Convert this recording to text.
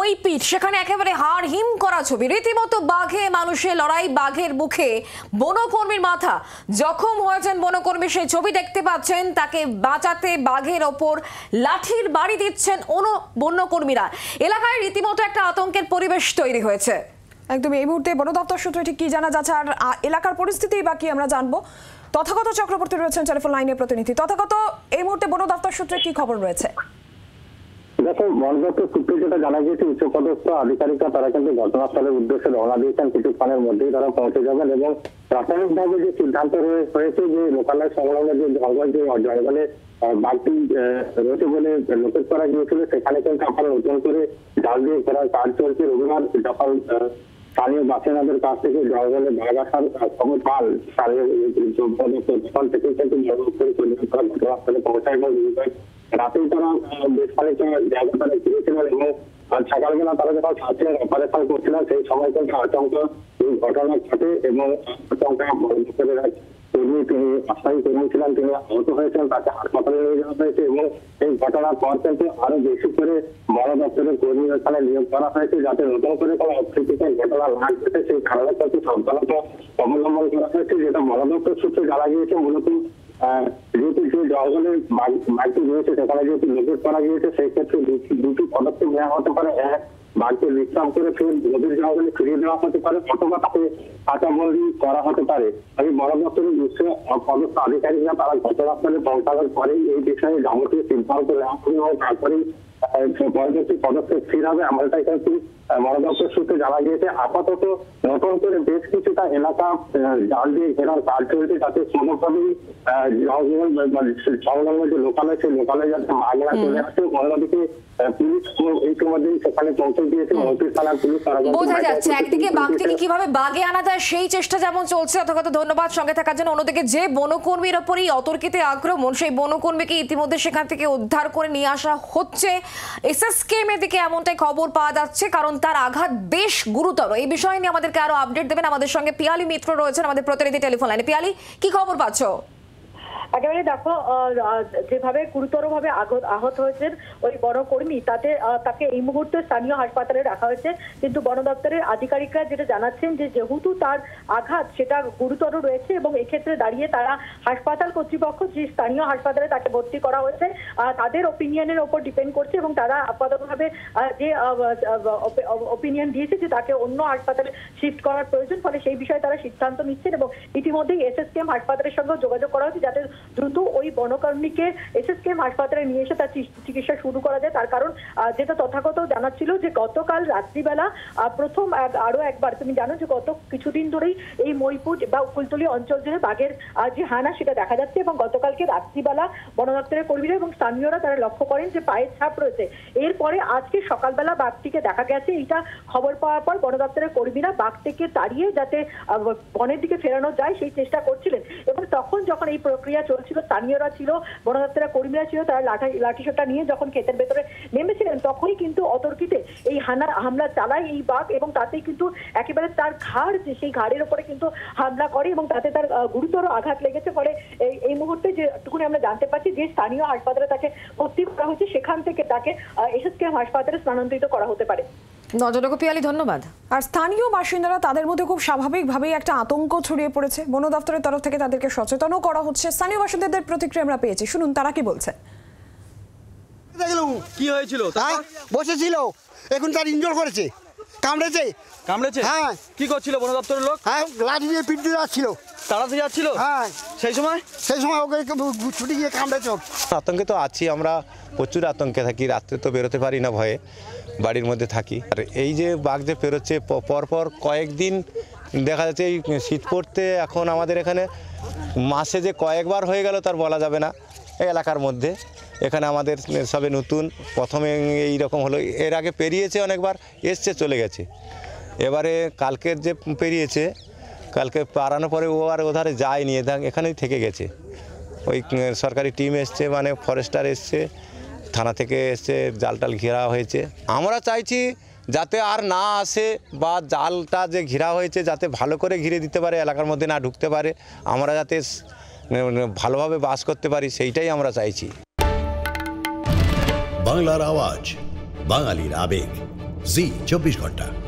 মইপিট, সেখানে একেবারে হাড় হিম করা ছবি। রীতিমতো বাঘে মানুষের লড়াই, বাঘের মুখে বনকর্মীর মাথা জখম হয়েছেন বনকর্মী, সেই ছবি দেখতে পাচ্ছেন। তাকে বাঁচাতে বাঘের ওপর লাঠির বাড়ি দিচ্ছেন বন্যকর্মীরা। এলাকায় রীতিমতো একটা আতঙ্কের পরিবেশ তৈরি হয়েছে। একদম এই মুহূর্তে বন দপ্তর সূত্রে ঠিক কি জানা যাচ্ছে আর এলাকার পরিস্থিতি বা কি আমরা জানবো। তথাগত চক্রবর্তী রয়েছেন টেলিফোন লাইনের প্রতিনিধি। তথাগত, এই মুহূর্তে বন দপ্তর সূত্রে কি খবর রয়েছে? দেখো, বন দপ্তর সূত্রে যেটা জানা গিয়েছে, উচ্চপদস্থ আধিকারিকরা তারা কিন্তু ঘটনাস্থলের উদ্দেশ্যে রওনা দিয়েছেন। কিছুক্ষণের মধ্যেই তারা পৌঁছে যাবেন এবং প্রাথমিকভাবে যে সিদ্ধান্ত হয়েছে যে লোকালয় সংলগ্ন যে জঙ্গলে বাঘটি রয়েছে বলে লোকেট করা গিয়েছিল, সেখানে কিন্তু আবার নতুন করে জাল দিয়ে ঘেরার কাজ চলছে। রবিবার যখন স্থানীয় বাসিন্দাদের কাছ থেকে জঙ্গলে বাঘ আসার খবর পান, স্থানীয় তখন থেকে কিন্তু ঘটনাস্থলে পৌঁছায় এবং রাতেই তারা বেশ খানিকটা জায়গা তারা ঘিরেছিলেন এবং সকালবেলা তারা যখন সার্চিং অপারেশন করছিলেন সেই সময় কিন্তু আতঙ্ক এই ঘটনা ঘটে এবং আতঙ্কা কর্মী তিনি আশায়ী কর্মী ছিলেন, তিনি আহত হয়েছেন, তাকে হাসপাতালে নিয়ে যাওয়া হয়েছে এবং এই ঘটনার পর কিন্তু আরো বেশি করে বন দপ্তরের কর্মী এখানে নিয়োগ করা হয়েছে যাতে নতুন করে কোনো অপ্রীতিকর ঘটনা না ঘটে। সেই কারণে কিন্তু সাবধানতা অবলম্বন করা হয়েছে, যেটা বন দপ্তর সূত্রে জানা গিয়েছে। মূলত যেহেতু যে জঙ্গলে বাঘটি রয়েছে সেখানে যেহেতু লোকেট করা গিয়েছে, সেই ক্ষেত্রে দুটি পদক্ষেপ নেওয়া হতে পারে। এক, বাঘকে বিশ্রাম করে ফের নদীর জঙ্গলে ফিরিয়ে দেওয়া হতে পারে, অথবা তাকে কাঁচাবন্দি করা হতে পারে। আমি বন দপ্তরের উচ্চ পদস্থ আধিকারিকরা তারা ঘটনাস্থলে পৌঁছানোর পরেই এই বিষয়ে যাবতীয় সিদ্ধান্ত নেওয়া হবে এবং তারপরেই পরবর্তী পদক্ষেপ স্থির হবে, এমনটাই কিন্তু বন দপ্তর সূত্রে জানা গিয়েছে। আপাতত নতুন করে বেশ কিছুটা এলাকা জাল দিয়ে ঘেরার কাজ চলছে যাতে কোনোভাবেই সংলগ্ন যে লোকালয় সেই লোকালয়ে যাতে বাঘ না চলে আসে। অন্যদিকে পুলিশ ইতিমধ্যেই সেখানে পৌঁছে দিয়েছে, মন্ত্রী থানার পুলিশ। বোঝা যাচ্ছে একদিকে বাঘটিকে কিভাবে বাগে আনা যায় সেই চেষ্টা যেমন চলছে, অথবা ধন্যবাদ সঙ্গে থাকার জন্য। অন্যদিকে যে বনকর্মীর ওপরই অতর্কিত আক্রমণ, সেই বনকর্মীকে ইতিমধ্যে সেখান থেকে উদ্ধার করে নিয়ে আসা হচ্ছে। এসএসকেএম এর দিকে এমনটাই খবর পাওয়া যাচ্ছে, কারণ তার আঘাত বেশ গুরুতর। এই বিষয় নিয়ে আমাদেরকে আরো আপডেট দেবেন আমাদের সঙ্গে পিয়ালি মিত্র রয়েছেন আমাদের প্রতিনিধি টেলিফোন লাইনে। পিয়ালি, কি খবর পাচ্ছ? একেবারে দেখো, যেভাবে গুরুতরভাবে আহত হয়েছেন ওই বনকর্মী, তাকে এই মুহূর্তে স্থানীয় হাসপাতালে রাখা হয়েছে। কিন্তু বন দপ্তরের আধিকারিকরা যেটা জানাচ্ছেন যে যেহেতু তার আঘাত সেটা গুরুতর রয়েছে এবং এক্ষেত্রে দাঁড়িয়ে তারা হাসপাতাল কর্তৃপক্ষ যে স্থানীয় হাসপাতালে তাকে ভর্তি করা হয়েছে তাদের ওপিনিয়নের ওপর ডিপেন্ড করছে এবং তারা আপাততভাবে যে ওপিনিয়ন দিয়েছে যে তাকে অন্য হাসপাতালে শিফট করার প্রয়োজন, ফলে সেই বিষয়ে তারা সিদ্ধান্ত নিচ্ছেন এবং ইতিমধ্যেই এসএসকেএম হাসপাতালের সঙ্গে যোগাযোগ করা হয়েছে যাতে দ্রুত ওই বনকর্মীকে এসএসকেএম হাসপাতালে নিয়ে এসে তার চিকিৎসা শুরু করা যায়। তার কারণ যেটা তথাগত জানাচ্ছিল যে গতকাল রাত্রিবেলা প্রথম আরো একবার, তুমি জানো যে গত কিছুদিন ধরেই এই মইপুর বা কুলতলি অঞ্চল জুড়ে বাঘের যে হানা সেটা দেখা যাচ্ছে এবং গতকালকে রাত্রিবেলা বন দপ্তরের কর্মীরা এবং স্থানীয়রা তারা লক্ষ্য করেন যে পায়ের ছাপ রয়েছে। এরপরে আজকে সকালবেলা বাঘটিকে দেখা গেছে। এইটা খবর পাওয়ার পর বন দপ্তরের কর্মীরা বাঘটিকে তাড়িয়ে যাতে বনের দিকে ফেরানো যায় সেই চেষ্টা করছিলেন এবং তখন যখন এই প্রক্রিয়া চলছিল, স্থানীয়রা ছিল, বন দপ্তরের কর্মীরা ছিল, তারা লাঠিসোঁটা নিয়ে যখন ক্ষেতের ভেতরে নেমেছিলেন তখনই কিন্তু অতর্কিতে এই হামলা চালায় এই বাঘ এবং তাতেই কিন্তু একেবারে তার ঘাড়, যে সেই ঘাড়ের উপরে কিন্তু হামলা করে এবং তাতে তার গুরুতর আঘাত লেগেছে। ফলে এই মুহূর্তে যেটুকুনি আমরা জানতে পারছি যে স্থানীয় হাসপাতালে তাকে ভর্তি করা হয়েছে, সেখান থেকে তাকে এসএসকেএম হাসপাতালে স্থানান্তরিত করা হতে পারে। নজরযোগ্য পিয়ালি, ধন্যবাদ। আর স্থানীয় বাসিন্দারা, তাদের মধ্যে খুব স্বাভাবিকভাবেই একটা আতঙ্ক ছড়িয়ে পড়েছে। বন দপ্তরের তরফ থেকে তাদেরকে সচেতনও করা হচ্ছে। স্থানীয় বাসিন্দাদের প্রতিক্রিয়া আমরা পেয়েছি, শুনুন তারা কি বলছে। কি হয়েছিল? বসেছিল, এখন তার ইনজোর করেছে, কামড়েছে। হ্যাঁ। কি করছিল বন দপ্তরের লোক? হ্যাঁ, লাঠি দিয়ে পিটতে যাচ্ছিল, তাড়াতে যাচ্ছিল। হ্যাঁ, সেই সময় ওকে ছুটি গিয়ে কামড়েছে। আতঙ্কে তো আছি আমরা, প্রচুর আতঙ্কে থাকি। রাত্রে তো বেরোতে পারি না, ভয়ে বাড়ির মধ্যে থাকি। আর এই যে বাঘ যে পেরোচ্ছে পরপর কয়েকদিন দেখা যাচ্ছে, এই শীত পড়তে এখন আমাদের এখানে মাসে যে কয়েকবার হয়ে গেল তার বলা যাবে না। এই এলাকার মধ্যে এখানে আমাদের সবে নতুন, প্রথমে এই রকম হলো। এর আগে পেরিয়েছে অনেকবার, এসছে চলে গেছে। এবারে কালকের যে পেরিয়েছে, কালকে পারানোর পরে ও আর ওধারে যায়নি, এখানেই থেকে গেছে। ওই সরকারি টিম এসছে, মানে ফরেস্টার এসছে, থানা থেকে এসছে, জালটাল ঘেরা হয়েছে। আমরা চাইছি যাতে আর না আসে, বা জালটা যে ঘেরা হয়েছে যাতে ভালো করে ঘিরে দিতে পারে, এলাকার মধ্যে না ঢুকতে পারে, আমরা যাতে ভালোভাবে বাস করতে পারি, সেইটাই আমরা চাইছি। বাংলার আওয়াজ, বাঙালির আবেগ, জি 24 ঘন্টা।